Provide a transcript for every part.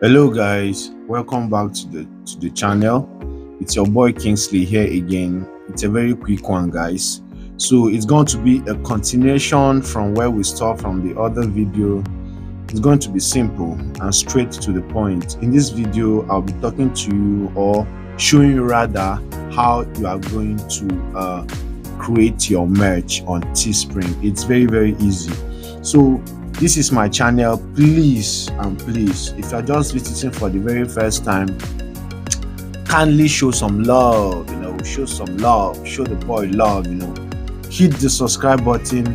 Hello guys, welcome back to the channel. It's your boy Kingsley here again. It's a very quick one, guys. So it's going to be a continuation from where we stopped from the other video. It's going to be simple and straight to the point. In this video, I'll be talking to you, or showing you rather, how you are going to create your merch on Teespring. It's very easy. So this is my channel. Please and please, if you're just visiting for the very first time, kindly show some love, show some love, show the boy love, hit the subscribe button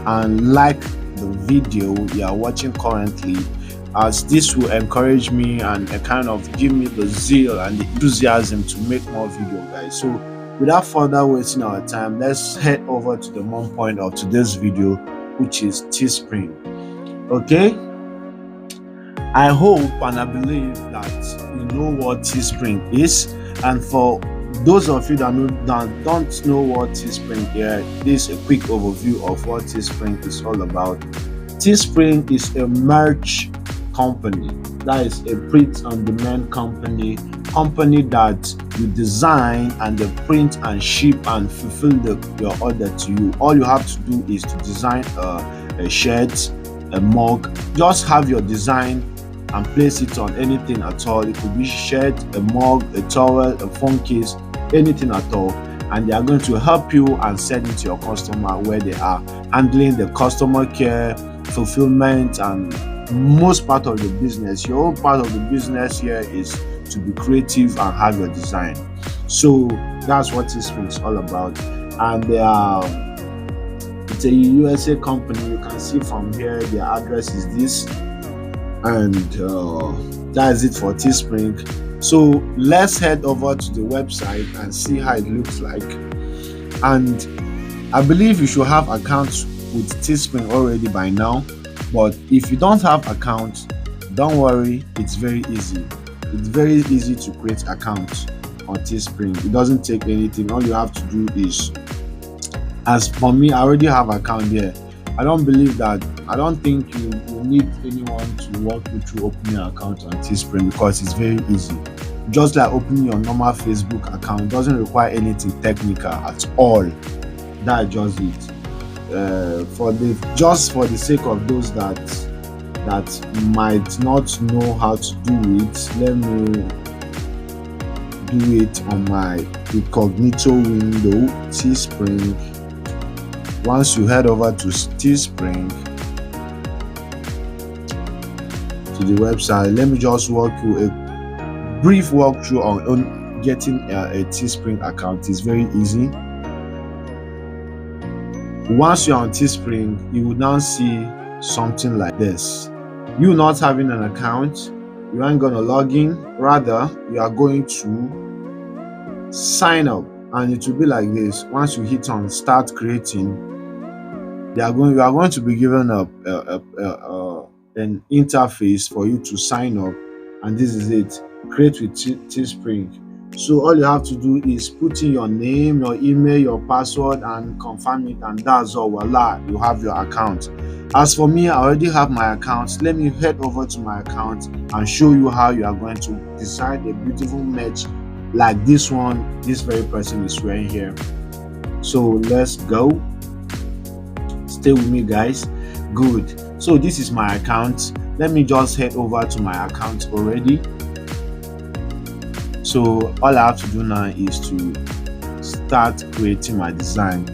and like the video you are watching currently, as this will encourage me and kind of give me the zeal and the enthusiasm to make more video, guys. So without further wasting our time, let's head over to the main point of today's video, which is Teespring. Okay, I hope and I believe that you know what Teespring is, and for those of you that don't know what Teespring is, this is a quick overview of what Teespring is all about. Teespring is a merch company, that is a print-on-demand company that you design and they print and ship and fulfill your order to you. All you have to do is to design a shirt, a mug. Just have your design and place it on anything at all. It could be shirt, a mug, a towel, a phone case, anything at all, and they are going to help you and send it to your customer where they are, handling the customer care, fulfillment, and most part of the business. Your own part of the business here is to be creative and have your design. So that's what Teespring is all about. And they are, it's a USA company. You can see from here their address is this, and that is it for Teespring. So let's head over to the website and see how it looks like. And I believe you should have accounts with Teespring already by now, but if you don't have account, don't worry, it's very easy. It's very easy to create accounts on Teespring. It doesn't take anything. All you have to do is, as for me, I already have account here. I don't think you need anyone to walk you through opening an account on Teespring, because it's very easy. Just like opening your normal Facebook account, it doesn't require anything technical at all. That's just it. For the sake of those that might not know how to do it, let me do it on my incognito window, Teespring. Once you head over to Teespring, to the website, let me just walk you a brief walkthrough on getting a Teespring account. It's very easy. Once you're on Teespring, you will now see something like this. You not having an account, you aren't going to log in. Rather, you are going to sign up, and it will be like this. Once you hit on start creating, you are going to be given an interface for you to sign up, and this is it. Create with Teespring. So all you have to do is put in your name, your email, your password, and confirm it, and that's all. Voila, you have your account. As for me, I already have my account. Let me head over to my account and show you how you are going to design a beautiful merch like this one this very person is wearing here. So let's go. Stay with me, guys. Good. So this is my account. Let me just head over to my account already. So all I have to do now is to start creating my design.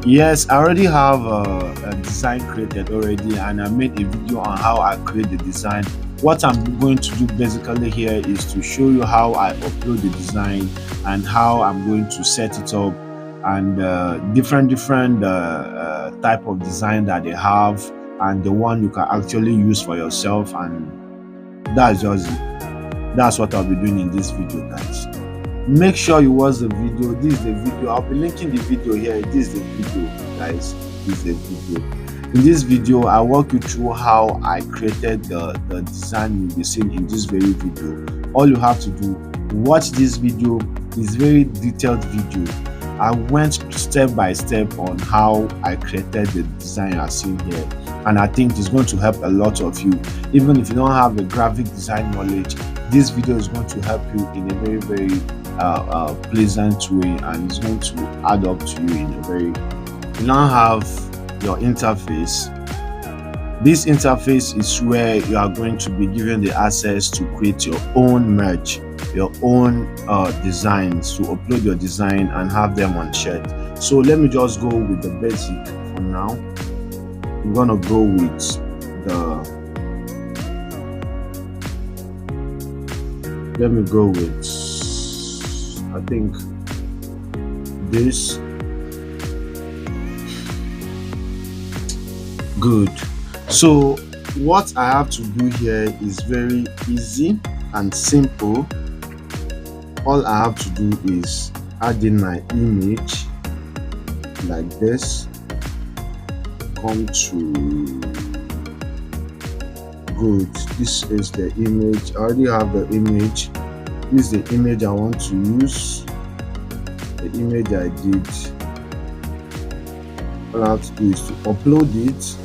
Yes, I already have a design created already, and I made a video on how I create the design. What I'm going to do basically here is to show you how I upload the design and how I'm going to set it up, and different type of design that they have, and the one you can actually use for yourself. And that's just it. That's what I'll be doing in this video, guys. Make sure you watch the video. This is the video. I'll be linking the video here. This is the video, guys. This is the video. In this video, I walk you through how I created the design you'll be seeing in this very video. All you have to do, watch this video. It's very detailed video. I went step by step on how I created the design you are seeing here. and I think it's going to help a lot of you. Even if you don't have a graphic design knowledge, this video is going to help you in a very, very pleasant way, and it's going to add up to you in a very. You now have your interface. This interface is where you are going to be given the access to create your own merch, your own designs, to upload your design and have them on shirt. So let me just go with the basic for now. I'm gonna go with let me go with, I think, this. Good. So what I have to do here is very easy and simple. All I have to do is add in my image like this. Come to, good, this is the image. I already have the image. This is the image I want to use, the image I did. All I have to do is to upload it.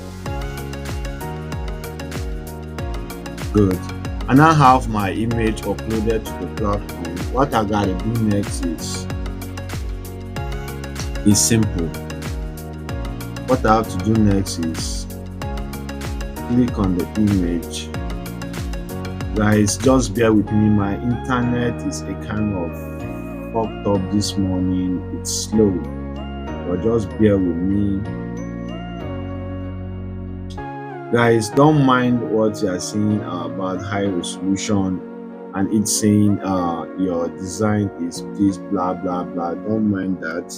Good. I now have my image uploaded to the platform. What I gotta do next is simple. What I have to do next is click on the image. Guys, just bear with me. My internet is a kind of fucked up this morning. It's slow, but just bear with me. Guys, don't mind what you are saying about high resolution and it's saying your design is this blah blah blah. Don't mind that,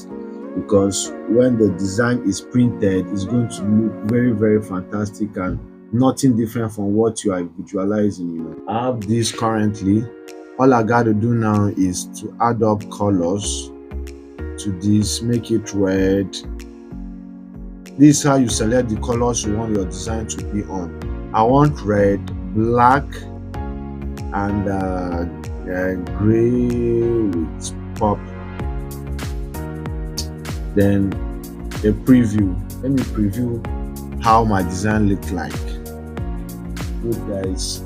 because when the design is printed, it's going to look very, very fantastic and nothing different from what you are visualizing. I have this currently. All I got to do now is to add up colors to this, make it red. This is how you select the colors you want your design to be on. I want red, black, and gray with pop. Then a preview. Let me preview how my design look like. Good, guys.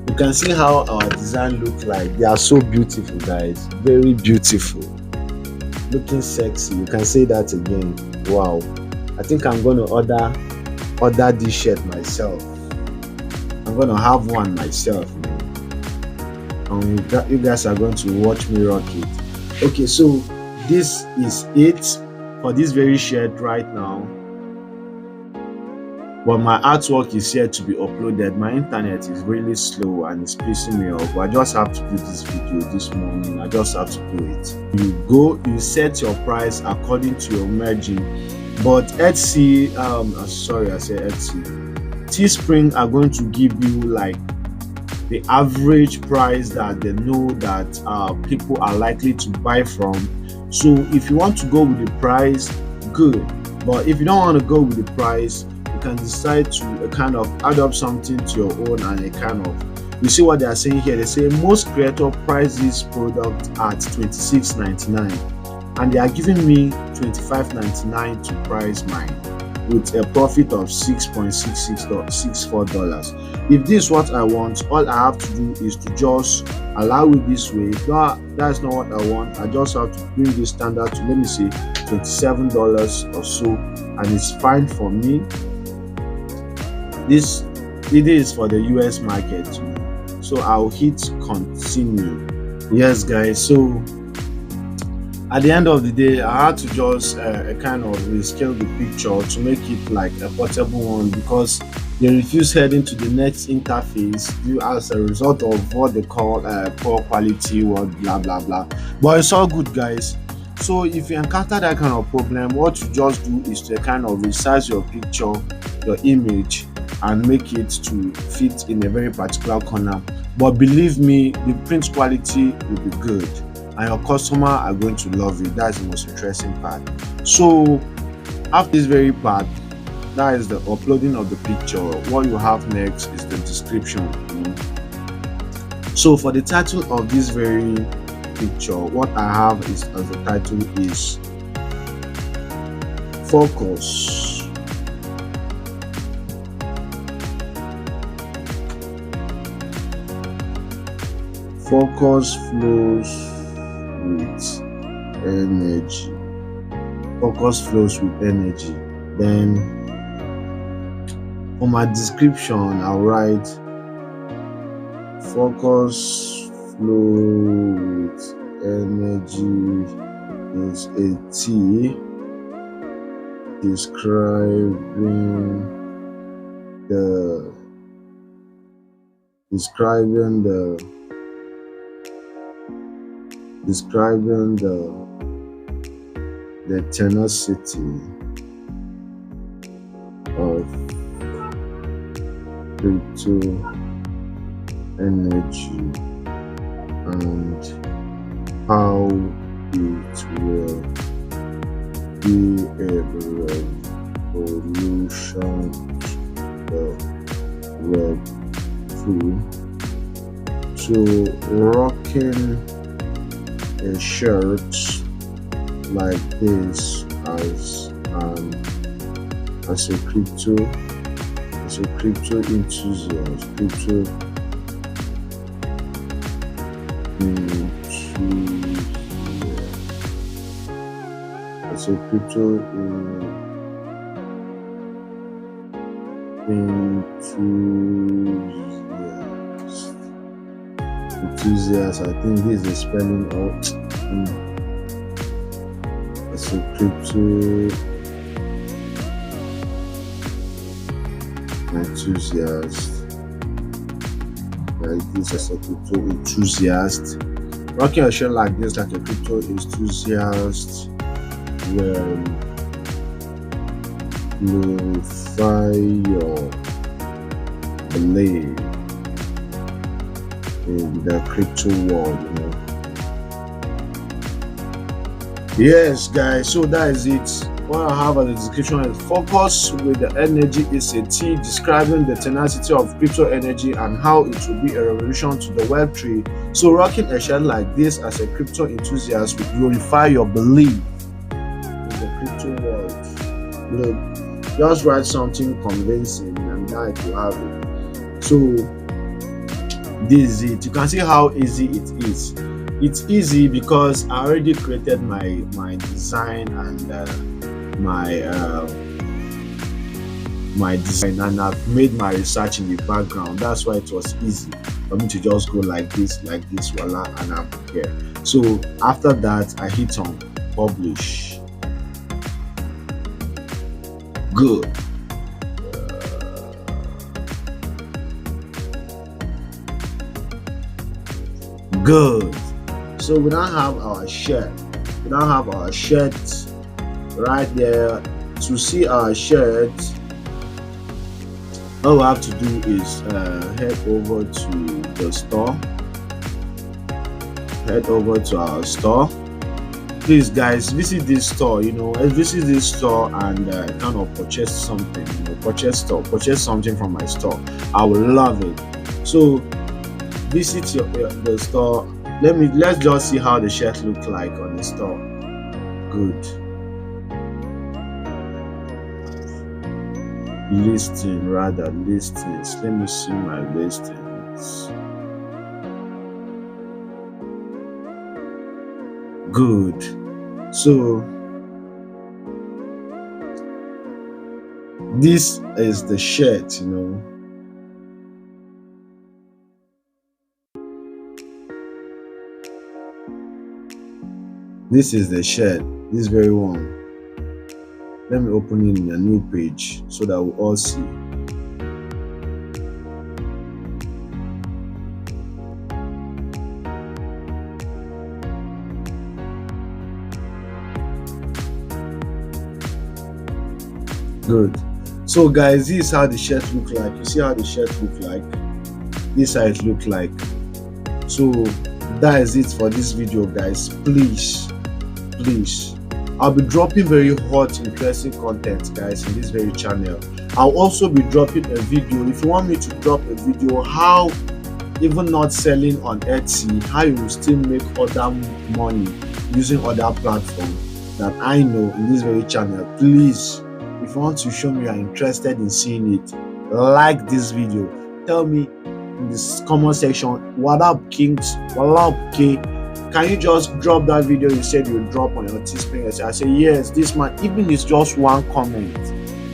You can see how our design look like. They are so beautiful, guys. Very beautiful. Looking sexy. You can say that again. Wow. I think I'm gonna order this shirt myself. I'm gonna have one myself, man. You guys are going to watch me rock it. Okay, so this is it for this very shirt right now. But my artwork is here to be uploaded. My internet is really slow and it's pissing me off. But I just have to do this video this morning. I just have to do it. You set your price according to your margin. But Etsy, sorry, I said Etsy. Teespring are going to give you like the average price that they know that people are likely to buy from. So if you want to go with the price, good. But if you don't want to go with the price, you can decide to kind of add up something to your own and a kind of, you see what they are saying here. They say most creator price this product at $26.99. And they are giving me $25.99 to price mine with a profit of $6.64. If this is what I want, all I have to do is to just allow it this way. If that's not what I want, I just have to bring this standard to, let me say, $27 or so, and it's fine for me. It is for the US market, so I'll hit continue. Yes, guys, so at the end of the day, I had to just kind of rescale the picture to make it like a portable one, because they refuse heading to the next interface due as a result of what they call poor quality or blah blah blah. But it's all good, guys. So if you encounter that kind of problem, what you just do is to kind of resize your picture, your image, and make it to fit in a very particular corner. But believe me, the print quality will be good and your customer are going to love it. That's the most interesting part. So after this very part, that is the uploading of the picture. What you have next is the description. So for the title of this very picture, what I have is as the title is focus Focus flows with energy. Focus flows with energy. Then for my description, I'll write focus flow with energy is a T describing the tenacity of crypto energy and how it will be a revolution to Web 2. So rocking a shirt like this as a crypto enthusiast, as a crypto enthusiast. I think this is the spelling of as a crypto enthusiast, like this, as a crypto enthusiast. Rocking a shirt like this, like a crypto enthusiast, will glorify your belief in the crypto world, Yes, guys, so that is it. What I have at the description is focus with the energy is a T describing the tenacity of crypto energy and how it will be a revolution to the Web3. So rocking a shirt like this as a crypto enthusiast will glorify your belief in the crypto world. Just write something convincing and that you have it. So this is it. You can see how easy it is. It's easy because I already created my design and my design, and I've made my research in the background. That's why it was easy for me to just go like this, voila, and I'm here. So after that, I hit on publish. Good. Good. So we now have our shirt. We now have our shirt right there. To see our shirt, all we have to do is head over to the store. Head over to our store. Please, guys, visit this store. Visit this store and kind of purchase something. Purchase something from my store. I will love it. So visit the store. Let's just see how the shirt looks like on the store. Good. Listings. Let me see my listings. Good. So this is the shirt, This is the shirt, this very one. Let me open it in a new page so that we all see. Good. So guys, this is how the shirt look like. You see how the shirt look like? This is how it look like. So that is it for this video, guys. Please, I'll be dropping very hot, interesting content, guys, in this very channel. I'll also be dropping a video. If you want me to drop a video how even not selling on Etsy, how you will still make other money using other platforms that I know in this very channel, please, if you want to show me you are interested in seeing it, like this video. Tell me in this comment section, what up kings, what up K, can you just drop that video you said you drop on your Teespring? I say yes, this man, even it's just one comment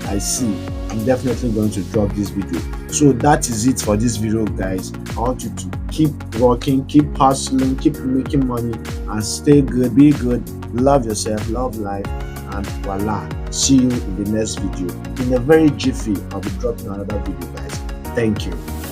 I see, I'm definitely going to drop this video. So that is it for this video, guys. I want you to keep rocking, keep hustling, keep making money, and stay good, be good, love yourself, love life, and voila, see you in the next video. In a very jiffy, I'll be dropping another video, guys. Thank you.